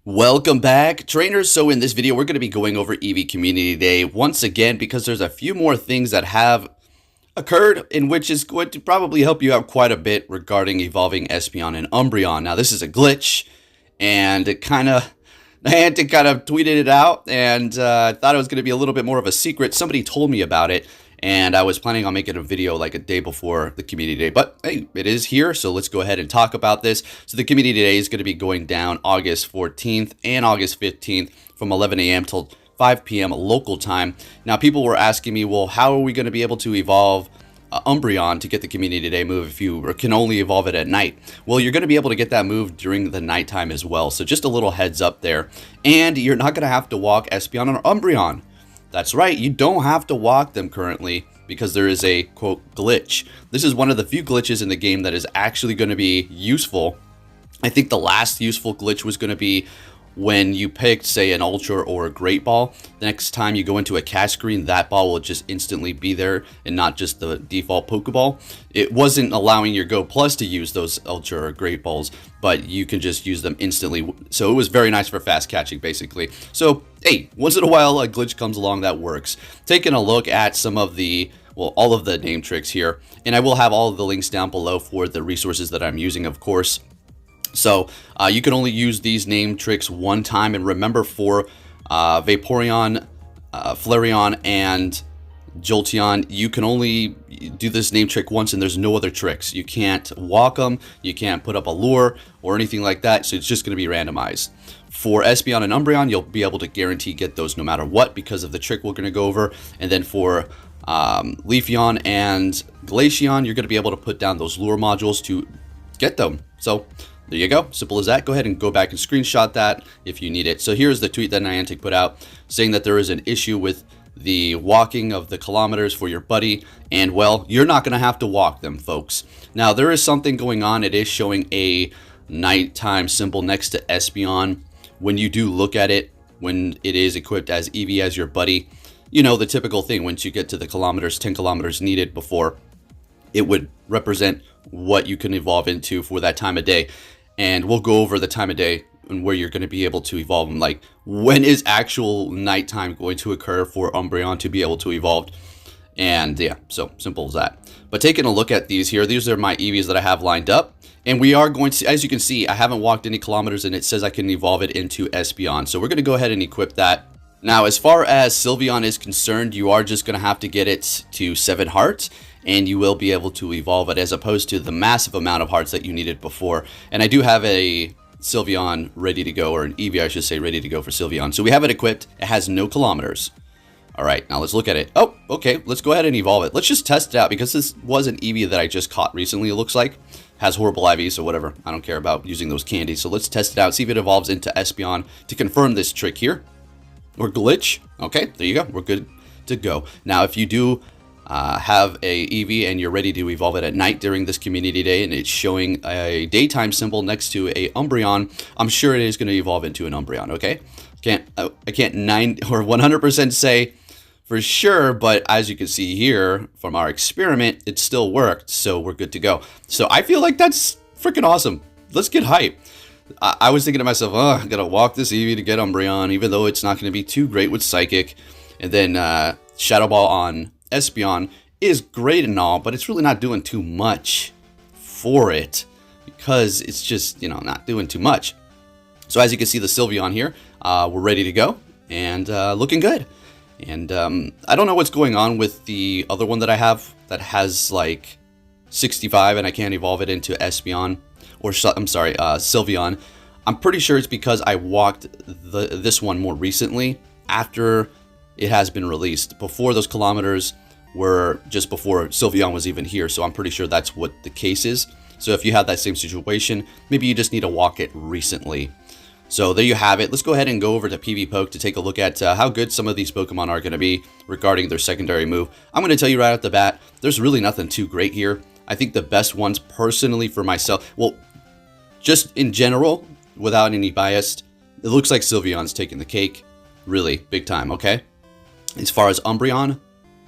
Welcome back, trainers. So in this video, we're going to be going over Eevee Community Day once again because there's a few more things that have occurred in which is going to probably help you out quite a bit regarding evolving Espeon and Umbreon. Now, this is a glitch, and Niantic kind of tweeted it out, and thought it was going to be a little bit more of a secret. Somebody told me about it, and I was planning on making a video like a day before the Community Day. But hey, it is here, so let's go ahead and talk about this. So the Community Day is going to be going down August 14th and August 15th from 11 a.m. till 5 p.m. local time. Now, people were asking me, well, how are we going to be able to evolve Umbreon to get the Community Day move if you can only evolve it at night? Well, you're going to be able to get that move during the nighttime as well. So just a little heads up there. And you're not going to have to walk Espeon or Umbreon. That's right, you don't have to walk them currently because there is a, quote, glitch. This is one of the few glitches in the game that is actually going to be useful. I think the last useful glitch was going to be when you picked, say, an Ultra or a Great Ball. The next time you go into a catch screen, that ball will just instantly be there and not just the default Pokeball. It wasn't allowing your Go Plus to use those Ultra or Great Balls, but you can just use them instantly. So it was very nice for fast catching, basically. So, hey, once in a while a glitch comes along that works. Taking a look at some of the, well, all of the name tricks here, and I will have all of the links down below for the resources that I'm using, of course. So you can only use these name tricks one time, and remember, for Vaporeon, Flareon, and Jolteon, you can only do this name trick once, and there's no other tricks. You can't walk them, you can't put up a lure or anything like that, so it's just going to be randomized. For Espeon and Umbreon, you'll be able to guarantee get those no matter what because of the trick we're going to go over. And then for Leafeon and Glaceon, you're going to be able to put down those lure modules to get them. So there you go. Simple as that. Go ahead and go back and screenshot that if you need it. So here's the tweet that Niantic put out saying that there is an issue with the walking of the kilometers for your buddy. And, well, you're not going to have to walk them, folks. Now, there is something going on. It is showing a nighttime symbol next to Espeon. When you do look at it, when it is equipped as Eevee as your buddy, you know, the typical thing, once you get to the kilometers, 10 kilometers needed before, it would represent what you can evolve into for that time of day. And we'll go over the time of day and where you're going to be able to evolve them. Like, when is actual nighttime going to occur for Umbreon to be able to evolve? And yeah, so simple as that. But taking a look at these here, these are my Eevees that I have lined up. And we are going to, as you can see, I haven't walked any kilometers, and it says I can evolve it into Espeon. So we're going to go ahead and equip that. Now, as far as Sylveon is concerned, you are just going to have to get it to 7 hearts, and you will be able to evolve it as opposed to the massive amount of hearts that you needed before. And I do have a Sylveon ready to go, or an Eevee, I should say, ready to go for Sylveon. So we have it equipped. It has no kilometers. All right, now let's look at it. Oh, okay, let's go ahead and evolve it. Let's just test it out because this was an Eevee that I just caught recently, it looks like. Has horrible IV, so whatever. I don't care about using those candies. So let's test it out, see if it evolves into Espeon to confirm this trick here. Or glitch. Okay, there you go. We're good to go. Now, if you do have a Eevee and you're ready to evolve it at night during this Community Day, and it's showing a daytime symbol next to a Umbreon, I'm sure it is going to evolve into an Umbreon, okay? I can't 9 or 100% say for sure, but as you can see here from our experiment, it still worked, so we're good to go. So I feel like that's freaking awesome. Let's get hype. I was thinking to myself, oh, I gotta walk this Eevee to get Umbreon, even though it's not going to be too great with Psychic. And then Shadow Ball on Espeon is great and all, but it's really not doing too much for it because it's just, you know, not doing too much. So as you can see, the Sylveon here, we're ready to go and looking good. And I don't know what's going on with the other one that I have that has like 65 and I can't evolve it into Espeon. Or, I'm sorry, Sylveon. I'm pretty sure it's because I walked this one more recently after it has been released. Before those kilometers were just before Sylveon was even here, so I'm pretty sure that's what the case is. So if you have that same situation, maybe you just need to walk it recently. So there you have it. Let's go ahead and go over to Pvpoke to take a look at how good some of these Pokemon are going to be regarding their secondary move. I'm going to tell you right off the bat, there's really nothing too great here. I think the best ones personally for myself, well, just in general, without any bias, it looks like Sylveon's taking the cake. Really, big time, okay? As far as Umbreon,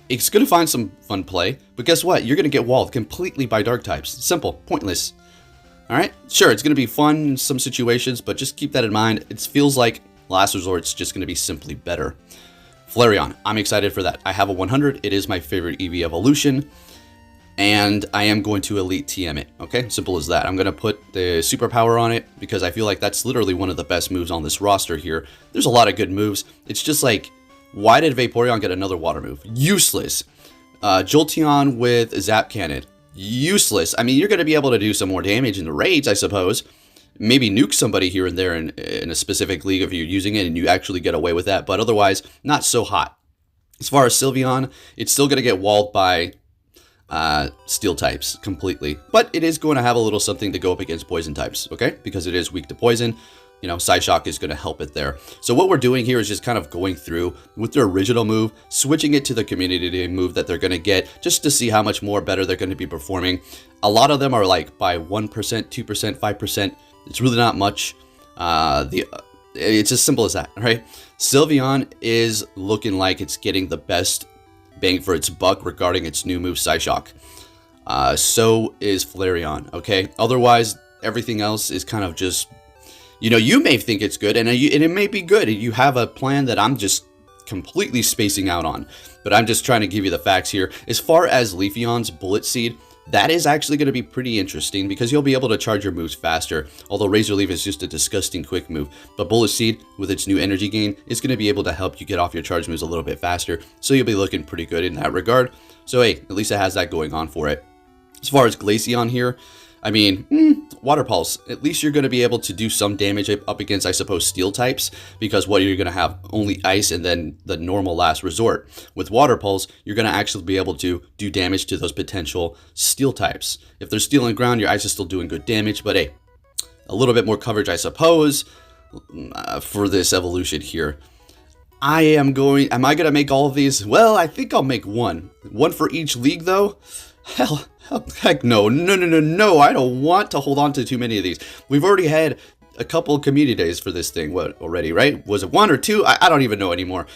it's going to find some fun play, but guess what? You're going to get walled completely by dark types. Simple, pointless. Alright? Sure, it's going to be fun in some situations, but just keep that in mind. It feels like Last Resort's just going to be simply better. Flareon, I'm excited for that. I have a 100. It is my favorite Eevee evolution. And I am going to Elite TM it, okay? Simple as that. I'm going to put the superpower on it because I feel like that's literally one of the best moves on this roster here. There's a lot of good moves. It's just like, why did Vaporeon get another water move? Useless. Jolteon with Zap Cannon. Useless. I mean, you're going to be able to do some more damage in the raids, I suppose. Maybe nuke somebody here and there in a specific league if you're using it and you actually get away with that. But otherwise, not so hot. As far as Sylveon, it's still going to get walled by steel types completely, but it is going to have a little something to go up against poison types, okay? Because it is weak to poison, you know, Psyshock is going to help it there. So what we're doing here is just kind of going through with their original move, switching it to the community day move that they're going to get just to see how much more better they're going to be performing. A lot of them are like by 1%, 2%, 5%. It's really not much. It's as simple as that, right? Sylveon is looking like it's getting the best bang for its buck regarding its new move Psyshock. So is Flareon, okay? Otherwise, everything else is kind of just, you know, you may think it's good, and it may be good. You have a plan that I'm just completely spacing out on, but I'm just trying to give you the facts here. As far as Leafeon's Bullet Seed, that is actually going to be pretty interesting because you'll be able to charge your moves faster. Although Razor Leaf is just a disgusting quick move. But Bullet Seed, with its new energy gain, is going to be able to help you get off your charge moves a little bit faster. So you'll be looking pretty good in that regard. So hey, at least it has that going on for it. As far as Glaceon here, I mean, Water Pulse, at least you're going to be able to do some damage up against, I suppose, steel types, because what you're going to have only ice and then the normal last resort. With Water Pulse, you're going to actually be able to do damage to those potential steel types. If they're steel and ground, your ice is still doing good damage, but hey, a little bit more coverage, I suppose, for this evolution here. Am I going to make all of these? Well, I think I'll make one. One for each league, though? Heck no. I don't want to hold on to too many of these. We've already had a couple of community days for this thing already, right? Was it 1 or 2? I don't even know anymore.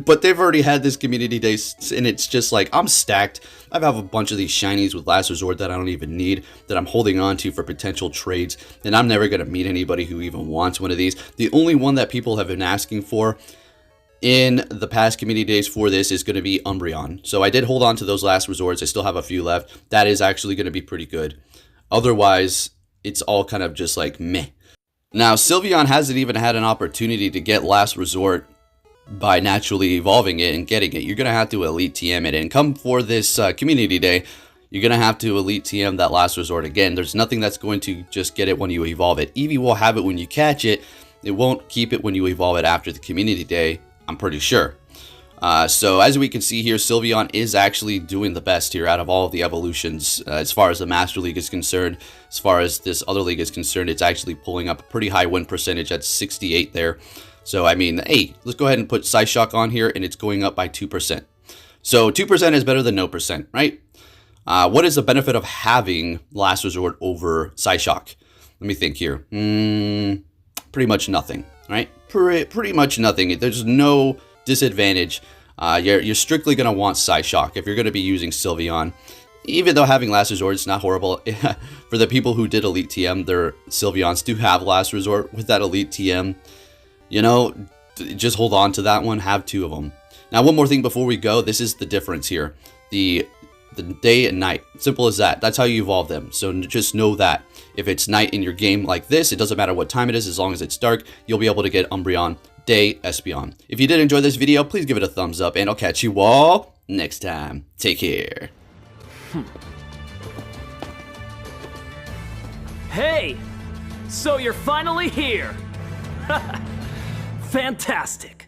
But they've already had this community day, and it's just like, I'm stacked. I have a bunch of these shinies with Last Resort that I don't even need, that I'm holding on to for potential trades, and I'm never going to meet anybody who even wants one of these. The only one that people have been asking for in the past community days for this is going to be Umbreon. So I did hold on to those Last Resorts. I still have a few left. That is actually going to be pretty good. Otherwise, it's all kind of just like meh. Now, Sylveon hasn't even had an opportunity to get Last Resort by naturally evolving it and getting it. You're going to have to Elite TM it. And come for this community day, you're going to have to Elite TM that Last Resort again. There's nothing that's going to just get it when you evolve it. Eevee will have it when you catch it. It won't keep it when you evolve it after the community day, I'm pretty sure. So as we can see here, Sylveon is actually doing the best here out of all of the evolutions. As far as the Master League is concerned, as far as this other league is concerned, it's actually pulling up a pretty high win percentage at 68 there. So, I mean, hey, let's go ahead and put Psyshock on here, and it's going up by 2%. So 2% is better than no percent, right? What is the benefit of having Last Resort over Psyshock? Let me think here. Pretty much nothing, right? Pretty much nothing. There's no disadvantage. You're strictly going to want Psyshock if you're going to be using Sylveon. Even though having Last Resort is not horrible. For the people who did Elite TM, their Sylveons do have Last Resort with that Elite TM. You know, just hold on to that one. Have 2 of them. Now, one more thing before we go. This is the difference here. The day and night. Simple as that. That's how you evolve them. So just know that. If it's night in your game like this, it doesn't matter what time it is. As long as it's dark, you'll be able to get Umbreon, day, Espeon. If you did enjoy this video, please give it a thumbs up. And I'll catch you all next time. Take care. Hey! So you're finally here! Fantastic!